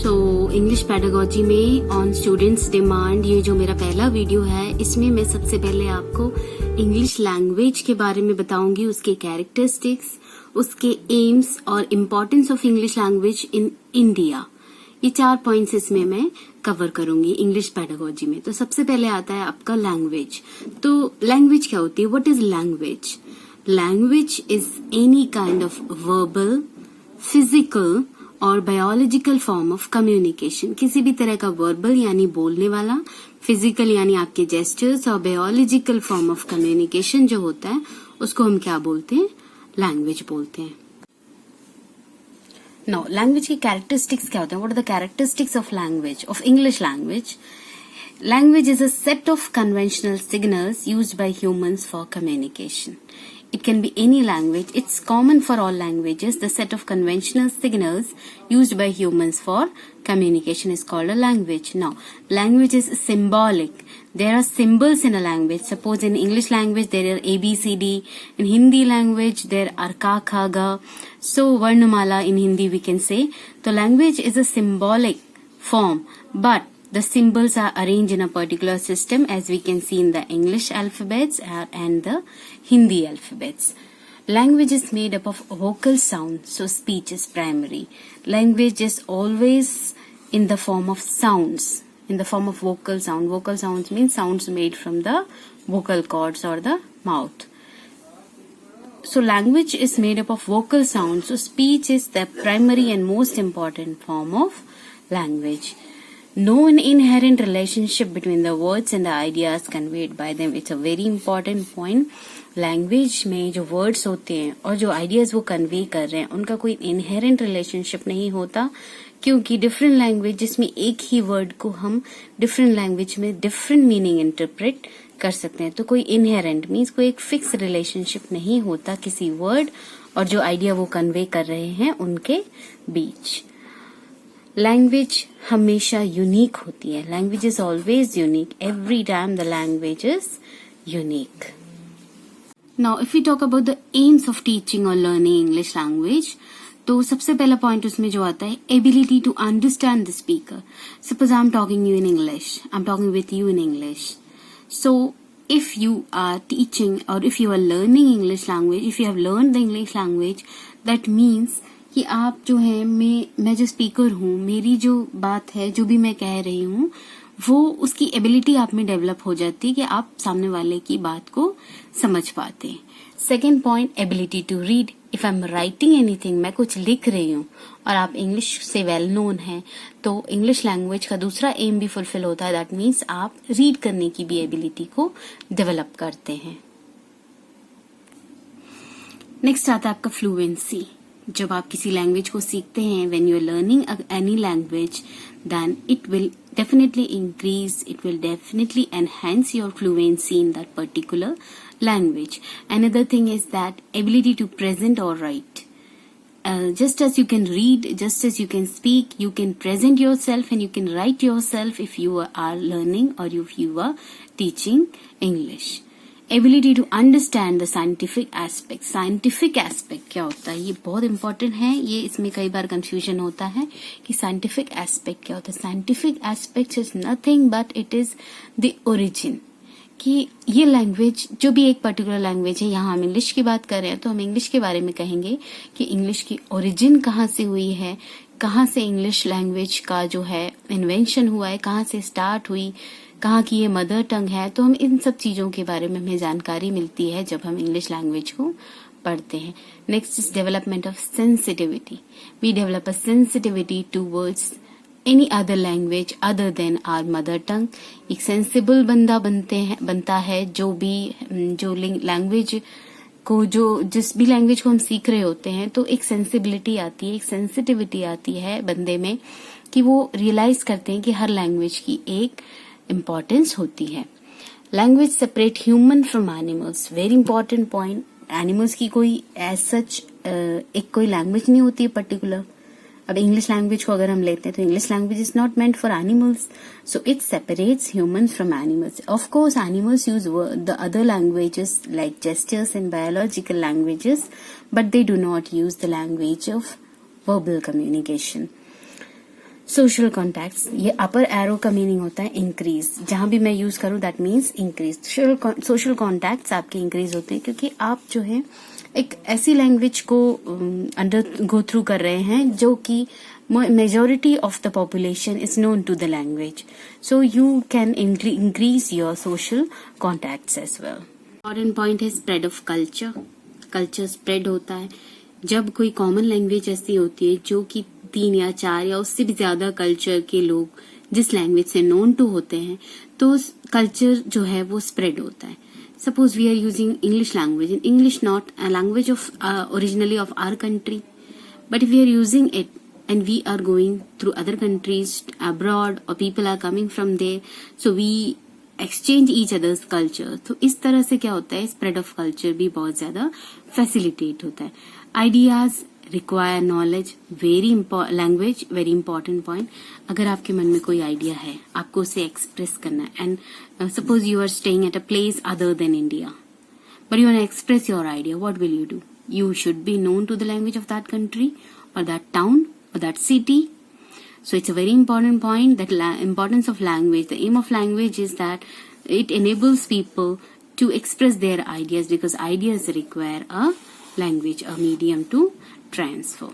English pedagogy में on students demand, ये जो मेरा पहला वीडियो है, इसमें मैं सबसे पहले आपको इंग्लिश लैंग्वेज के बारे में बताऊंगी, उसके कैरेक्टरिस्टिक्स, उसके एम्स और importance of English language in India. ये 4 पॉइंट्स इसमें मैं कवर करूंगी इंग्लिश पेडागोजी में। तो सबसे पहले आता है आपका लैंग्वेज। तो लैंग्वेज क्या होती है? What is language? Language is any kind of verbal, physical और बायोलॉजिकल फॉर्म ऑफ कम्युनिकेशन। किसी भी तरह का वर्बल यानी बोलने वाला, फिजिकल यानी आपके जेस्चर्स, और बायोलॉजिकल फॉर्म ऑफ कम्युनिकेशन जो होता है उसको हम क्या बोलते हैं? लैंग्वेज बोलते हैं। नाउ लैंग्वेज की कैरेक्टरिस्टिक्स क्या होते हैं? What are the characteristics of language, of English language? Language is a set of conventional signals used by humans for communication. It can be any language. It's common for all languages. The set of conventional signals used by humans for communication is called a language. Now, language is symbolic. There are symbols in a language. Suppose in English language there are A, B, C, D. In Hindi language there are Ka, Kha, Ga. So, Varnamala in Hindi we can say. The language is a symbolic form, but the symbols are arranged in a particular system, as we can see in the English alphabets and the Hindi alphabets. Language is made up of vocal sound, so speech is primary. Language is always in the form of sounds, in the form of vocal sound. Vocal sounds means sounds made from the vocal cords or the mouth. So language is made up of vocal sound, so speech is the primary and most important form of language. No inherent relationship between the words and the ideas conveyed by them. It's a very important point. Language में जो words होते हैं और जो ideas वो convey कर रहे हैं उनका कोई इनहेरेंट रिलेशनशिप नहीं होता, क्योंकि डिफरेंट लैंग्वेज जिसमें एक ही वर्ड को हम डिफरेंट लैंग्वेज में डिफरेंट मीनिंग इंटरप्रेट कर सकते हैं। तो कोई इनहेरेंट मीन्स कोई एक फिक्स रिलेशनशिप नहीं होता किसी वर्ड और जो आइडिया वो कन्वे कर रहे हैं उनके बीच। लैंग्वेज हमेशा यूनिक होती है। Language is always unique. Every time the language is unique. Now if you talk about the aims of teaching और लर्निंग इंग्लिश लैंग्वेज, तो सबसे पहला पॉइंट उसमें जो आता है ability to understand the speaker. Suppose I am talking you in English, I am talking with you in English. So if you are teaching or if you are learning English language, if you have learned the English language, that means कि आप जो है मैं जो speaker हूँ, मेरी जो बात है, जो भी मैं कह रही हूँ, वो उसकी एबिलिटी आप में डेवलप हो जाती है कि आप सामने वाले की बात को समझ पाते हैं। Second point, ability to read. If I am writing anything, मैं कुछ लिख रही हूँ और आप इंग्लिश से वेल नोन है, तो इंग्लिश लैंग्वेज का दूसरा एम भी फुलफिल होता है। दैट मीन्स आप रीड करने की भी एबिलिटी को डेवलप करते हैं। नेक्स्ट आता है आपका फ्लुएंसी। जब आप किसी लैंग्वेज को सीखते हैं, when you are learning any language, then it will definitely increase, it will definitely enhance your fluency in that particular language. Another thing is that ability to present or write. Just as you can read, just as you can speak, you can present yourself and you can write yourself if you are learning or if you are teaching English. Ability to understand the scientific aspect. Scientific aspect क्या होता है? ये बहुत important है। ये इसमें कई बार confusion होता है कि साइंटिफिक एस्पेक्ट क्या होता है। Scientific aspect is nothing but it is the origin, कि ये लैंग्वेज जो भी एक पर्टिकुलर लैंग्वेज है, यहाँ हम इंग्लिश की बात कर रहे हैं तो हम इंग्लिश के बारे में कहेंगे कि इंग्लिश की ओरिजिन कहाँ से हुई है, कहाँ से इंग्लिश लैंग्वेज का जो है इन्वेंशन हुआ है, कहाँ से स्टार्ट हुई, कहाँ की ये मदर टंग है। तो हम इन सब चीजों के बारे में हमें जानकारी मिलती है जब हम इंग्लिश लैंग्वेज को पढ़ते हैं। Next is development of sensitivity. We develop a sensitivity towards any other language other than our mother tongue. एक सेंसिबल बंदा बनता है जो लैंग्वेज को, जो जिस भी लैंग्वेज को हम सीख रहे होते हैं, तो एक सेंसिबिलिटी आती है, एक सेंसिटिविटी आती है बंदे में कि वो रियलाइज करते हैं कि हर लैंग्वेज की एक इम्पोर्टेंस होती है। Language separate human from animals. Very important point. Animals की कोई एज सच एक कोई लैंग्वेज नहीं होती है पर्टिकुलर। अब इंग्लिश लैंग्वेज को अगर हम लेते हैं तो English language is not meant for animals, so it separates humans from animals. Of course animals use the other languages like gestures and biological languages, but they do not use the language of verbal communication. Social contacts, ये अपर arrow का meaning होता है increase, जहां भी मैं use करूं that means increase. Social contacts आपके increase होते हैं क्योंकि आप जो है एक ऐसी लैंग्वेज को अंडर गो थ्रू कर रहे हैं जो कि majority of the population is known to the language, so you can increase your social contacts as well. Important point है spread of culture. Culture spread होता है जब कोई कॉमन लैंग्वेज ऐसी होती है जो कि 3 या 4 या उससे भी ज्यादा कल्चर के लोग जिस लैंग्वेज से नोन टू होते हैं, तो कल्चर जो है वो स्प्रेड होता है. Suppose we are using English language. In English not a language of originally of our country, but if we are using it and we are going through other countries abroad or people are coming from there, so we exchange each other's culture. तो इस तरह से क्या होता है, spread of culture भी बहुत ज्यादा फैसिलिटेट होता है. Ideas require knowledge, language very important point. अगर आपके मन में कोई आइडिया है, आपको उसे एक्सप्रेस करना है, and suppose you are staying at a place other than India, but you want to express your idea, what will you do? You should be known to the language of that country or that town or that city. So it's a very important point, that importance of language. The aim of language is that it enables people to express their ideas, because ideas require a language, a medium to transfer.